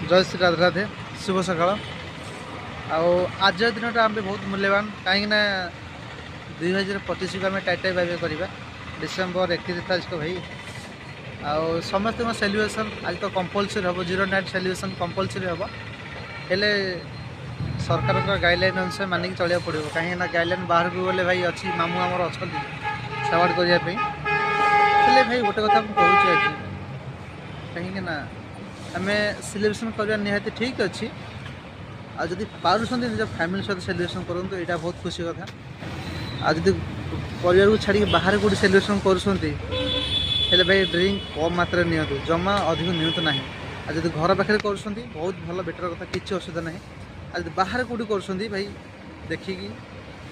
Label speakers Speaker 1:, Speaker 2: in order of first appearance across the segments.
Speaker 1: जय श्री राधे राधे शुभ सकाळ। आज दिन आम बहुत मूल्यवान कहीं 2025 को आम टाइटाई बाय करवा डिसेम्बर 31 तारीख को भाई आउ समस्त सेलिब्रेशन आज तो कंपलसरी हम 0 नाइट सेलिब्रेशन कंपलसरी हम हेले सरकार गाइडलाइन अनुसार मानिक चलिया पड़ो कहीं गाइडलाइन बाहर को गले भाई अच्छी मामू आमर अच्छा सावाड़ करने भाई गोटे कथा मुझे आज कहीं आम सेलिब्रेशन करवा निहाती ठीक अच्छी आदि पार्टी निज फैमिली सहित सेलिब्रेशन करूँ यहाँ बहुत खुशी कथा आदि परिवार को छाड़ी बाहर कौट सेलिब्रेशन कर भाई ड्रिंक कम मात्रा नि जमा अधिक नियंतु ना आज घर पाखे कर बहुत भल बेटर कथा किसी असुविधा ना आज बाहर कौट कर भाई देखिकी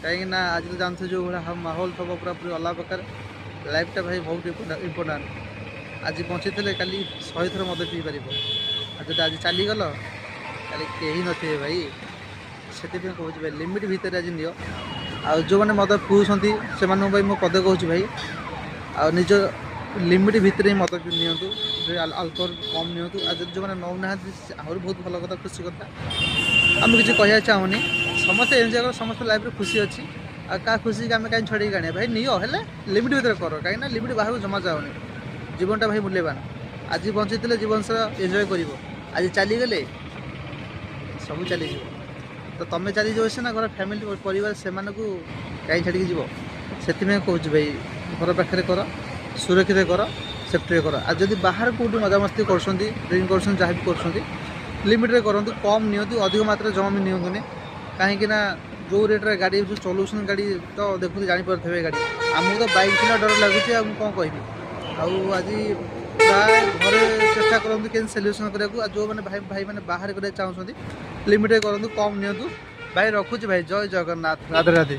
Speaker 1: कहीं आज तो जानते जो भाई माहौल थब पूरा पूरी अलग प्रकार लाइफटा भाई बहुत इम्पोर्टाट आज बची थे कल 100 थर मद पी पार आज आज चलीगल कल कहीं थे भाई से कहूँ भाई लिमिट भितर आज नियो आ जो मैंने मद पिउंट से मुझे पदे कहूँ भाई आ निज लिमिट भितर ही मद नियंतु अल्कोहल कम नियंतु आज जो मैंने नौना आहरी बहुत भल कथा खुशी कथा आम किसी कह चाहूनी समस्त एंजॉय कर समस्त लाइफ रे खुशी अच्छी आ क्या खुशी कि आम कहीं छड़े आने भाई नियो हेले लिमिट भितर कर कहीं लिमिट बाहर को जमा जाऊनी जीवनटा भाई मूल्यवान आज बंची जीवन सारा एंजॉय कर आज चलीगले सब चली तो तुम चली जाओ सीना घर फैमिली परिवार से कहीं छाड़ी जीव से कहूँ भाई घर पाखे कर सुरक्षित कर सेफ्टी कर आज जब बाहर कौट मजामस्ती कर ड्रिंक कर जहाँ भी कर लिमिट्रे करूँ कम नियंतु अधिक मात्रा जमा भी नियंतुनि कहीं जो रेट्रे गाड़ी चलाऊँ गाड़ी तो देखते जापे गाड़ी आमको तो बाइक चला डर लगुच कौन कह आज प्राय घरे चेष्टा करते के सेलिब्रेशन करने जो मैंने भाई भाई मैंने बाहर करने चाहते लिमिट करूँ कम नियंतु भाई रखुच भाई जय जगन्नाथ राधे राधे।